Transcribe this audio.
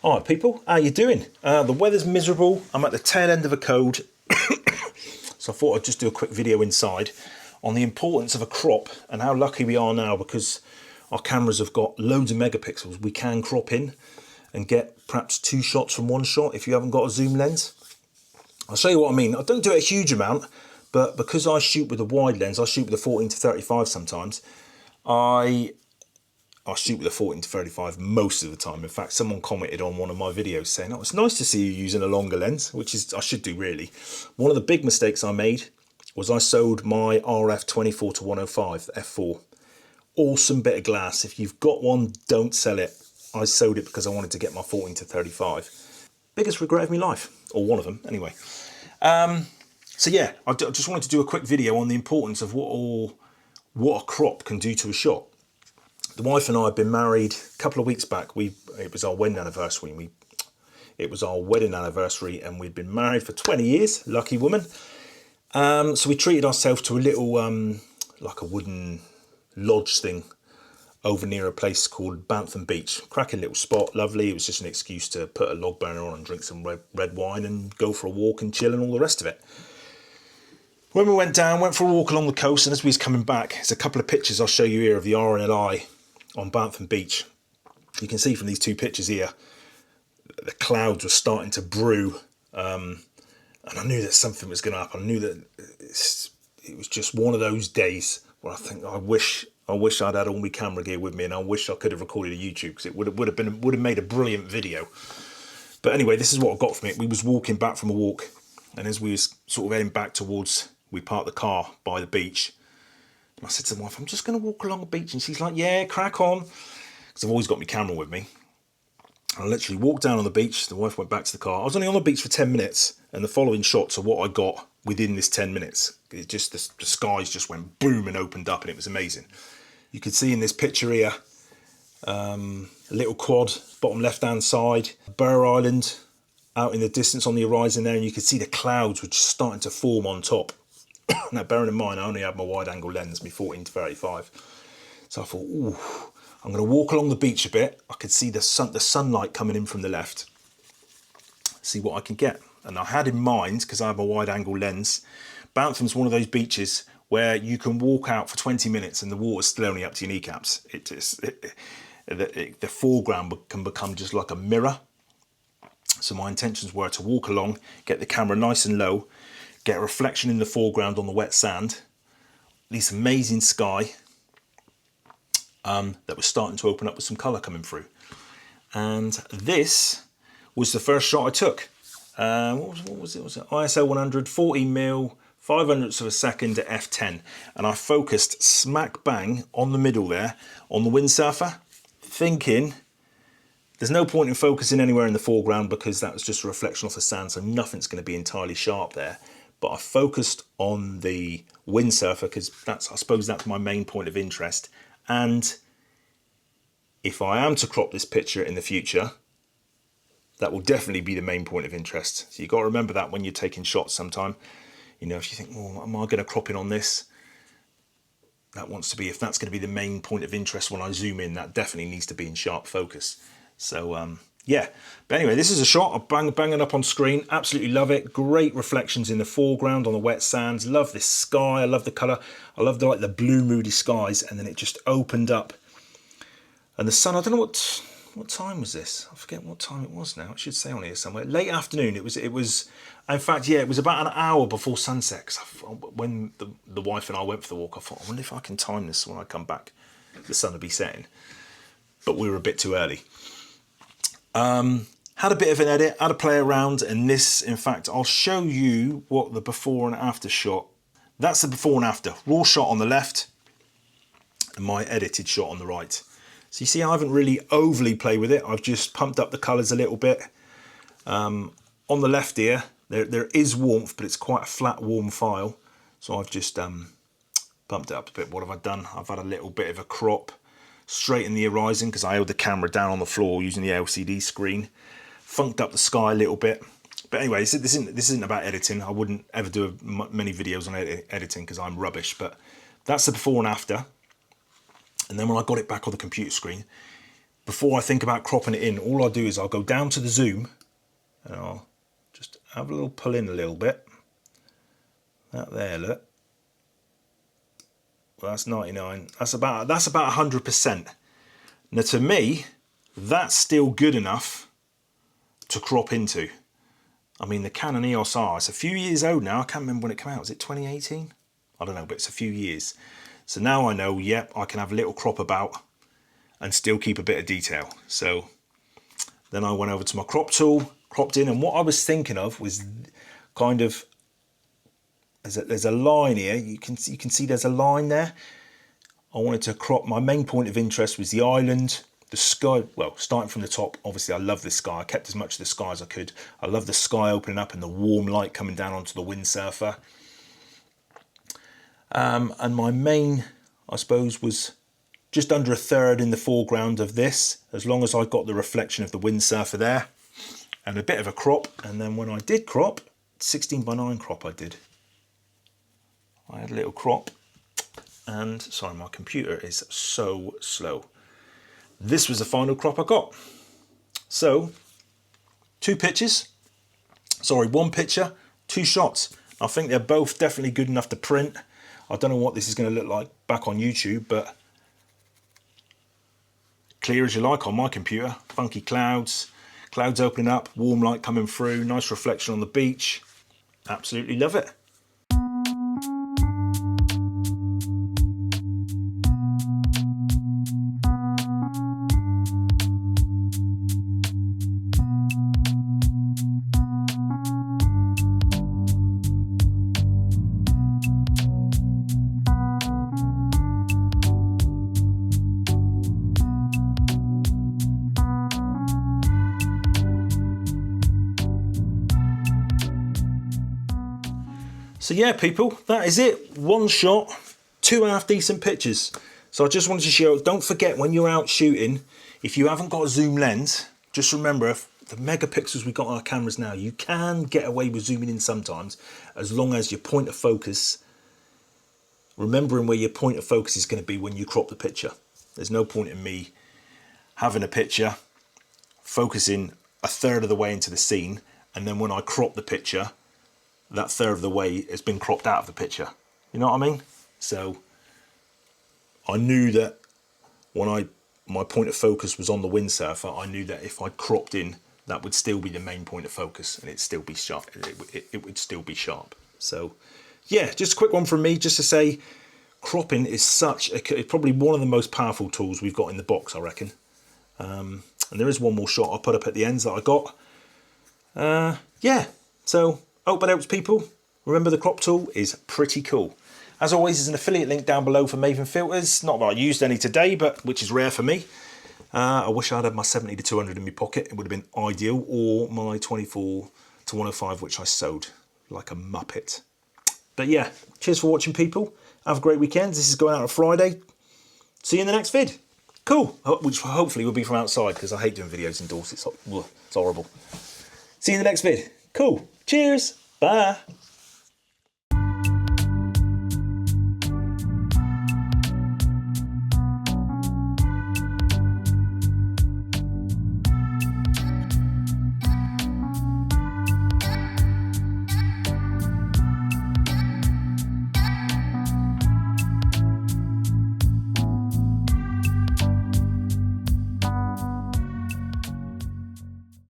All right, people, how you doing? The weather's miserable. I'm at the tail end of a cold, so I thought I'd just do a quick video inside on the importance of a crop and how lucky we are now because our cameras have got loads of megapixels. We can crop in and get perhaps 2 shots from 1 shot if you haven't got a zoom lens. I'll show you what I mean. I don't do it a huge amount, but because I shoot with a wide lens, I shoot with a 14 to 35 sometimes, I shoot with a 14 to 35 most of the time. In fact, someone commented on one of my videos saying, oh, it's nice to see you using a longer lens, which is, I should do really. One of the big mistakes I made was I sold my RF 24 to 105 f4. Awesome bit of glass. If you've got one, don't sell it. I sold it because I wanted to get my 14 to 35. Biggest regret of my life, or one of them anyway. So yeah, I just wanted to do a quick video on the importance of what a crop can do to a shot. The wife and I have been married a couple of weeks back. It was our wedding anniversary. It was our wedding anniversary, and we'd been married for 20 years. Lucky woman. So we treated ourselves to a little, like a wooden lodge thing over near a place called Bantham Beach. Cracking little spot, lovely. It was just an excuse to put a log burner on and drink some red wine and go for a walk and chill and all the rest of it. When we went for a walk along the coast, and as we was coming back, there's a couple of pictures I'll show you here of the RNLI on Bantham Beach. You can see from these 2 pictures here, the clouds were starting to brew, and I knew that something was going to happen. I knew that it was just one of those days where I think I wish I'd had all my camera gear with me, and I wish I could have recorded a YouTube because it would have made a brilliant video. But anyway, this is what I got from it. We was walking back from a walk, and as we was sort of heading back towards, we parked the car by the beach. I said to the wife, I'm just going to walk along the beach. And she's like, yeah, crack on. Because I've always got my camera with me. I literally walked down on the beach. The wife went back to the car. I was only on the beach for 10 minutes. And the following shots are what I got within this 10 minutes. It just, the skies just went boom and opened up, and it was amazing. You can see in this picture here, a little quad, bottom left-hand side, Burr Island out in the distance on the horizon there. And you can see the clouds were just starting to form on top. Now, bearing in mind, I only had my wide-angle lens, my 14 to 35. So I thought, ooh, I'm going to walk along the beach a bit. I could see the sunlight coming in from the left. See what I can get. And I had in mind, because I have a wide-angle lens, Bantham's one of those beaches where you can walk out for 20 minutes and the water's still only up to your kneecaps. The foreground can become just like a mirror. So my intentions were to walk along, get the camera nice and low, get a reflection in the foreground on the wet sand, this amazing sky that was starting to open up with some colour coming through. And this was the first shot I took. What was it? Was it ISO 100, 14mm, 500ths of a second at f10. And I focused smack bang on the middle there, on the windsurfer, thinking there's no point in focusing anywhere in the foreground because that was just a reflection off the sand, so nothing's going to be entirely sharp there. But I focused on the windsurfer because I suppose that's my main point of interest. And if I am to crop this picture in the future, that will definitely be the main point of interest. So you've got to remember that when you're taking shots sometime. You know, if you think, well, am I going to crop in on this? That wants to be, if that's going to be the main point of interest when I zoom in, that definitely needs to be in sharp focus. So, yeah, but anyway, this is a shot. I'm banging up on screen. Absolutely love it. Great reflections in the foreground on the wet sands. Love this sky. I love the colour. I love the blue moody skies. And then it just opened up. And the sun, I don't know what time was this? I forget what time it was now. It should say on here somewhere. Late afternoon. It was. In fact, yeah, it was about an hour before sunset. 'Cause when the wife and I went for the walk, I thought, I wonder if I can time this when I come back. The sun would be setting. But we were a bit too early. Had a bit of an edit, had a play around, and this, in fact, I'll show you what the before and after shot. That's the before and after. Raw shot on the left, and my edited shot on the right. So you see, I haven't really overly played with it. I've just pumped up the colours a little bit. On the left here, there is warmth, but it's quite a flat, warm file. So I've just bumped it up a bit. What have I done? I've had a little bit of a crop straight in the horizon because I held the camera down on the floor using the LCD screen. Funked up the sky a little bit. But anyway, this isn't about editing. I wouldn't ever do many videos on editing because I'm rubbish. But that's the before and after. And then when I got it back on the computer screen, before I think about cropping it in, all I'll do is I'll go down to the zoom and I'll just have a little pull in a little bit. That there, look. Well, that's 99. That's about 100%. Now to me, that's still good enough to crop into. I mean, the Canon EOS R, it's a few years old now. I can't remember when it came out. Was it 2018? I don't know, but it's a few years. So now I know, yep, I can have a little crop about and still keep a bit of detail. So then I went over to my crop tool, cropped in, and what I was thinking of was kind of, there's a line here. You can see there's a line there. I wanted to crop. My main point of interest was the island, the sky. Well, starting from the top, obviously I love the sky. I kept as much of the sky as I could. I love the sky opening up and the warm light coming down onto the windsurfer. And my main, I suppose, was just under a third in the foreground of this, as long as I got the reflection of the windsurfer there, and a bit of a crop. And then when I did crop, 16:9 crop I did. I had a little crop, and sorry, my computer is so slow. This was the final crop I got. So, one picture, 2 shots. I think they're both definitely good enough to print. I don't know what this is going to look like back on YouTube, but clear as you like on my computer. Funky clouds opening up, warm light coming through, nice reflection on the beach. Absolutely love it. So yeah, people, that is it. 1 shot, 2 half decent pictures. So I just wanted to show, don't forget when you're out shooting, if you haven't got a zoom lens, just remember the megapixels we've got on our cameras now, you can get away with zooming in sometimes, as long as your point of focus, remembering where your point of focus is going to be when you crop the picture. There's no point in me having a picture, focusing a third of the way into the scene, and then when I crop the picture, that third of the way has been cropped out of the picture. You know what I mean? So I knew that when my point of focus was on the windsurfer, I knew that if I cropped in, that would still be the main point of focus, and it'd still be sharp. It would still be sharp. So yeah, just a quick one from me, just to say, cropping is probably one of the most powerful tools we've got in the box, I reckon. And there is one more shot I'll put up at the ends that I got. Yeah, so hope that helps, people. Remember, the crop tool is pretty cool. As always, there's an affiliate link down below for Bevan filters. Not that I used any today, but which is rare for me. I wish I'd had my 70 to 200 in my pocket. It would have been ideal, or my 24 to 105, which I sewed like a muppet. But yeah, cheers for watching, people. Have a great weekend. This is going out on Friday. See you in the next vid. Cool. Which hopefully will be from outside, because I hate doing videos indoors. It's horrible. See you in the next vid. Cool. Cheers. Bye.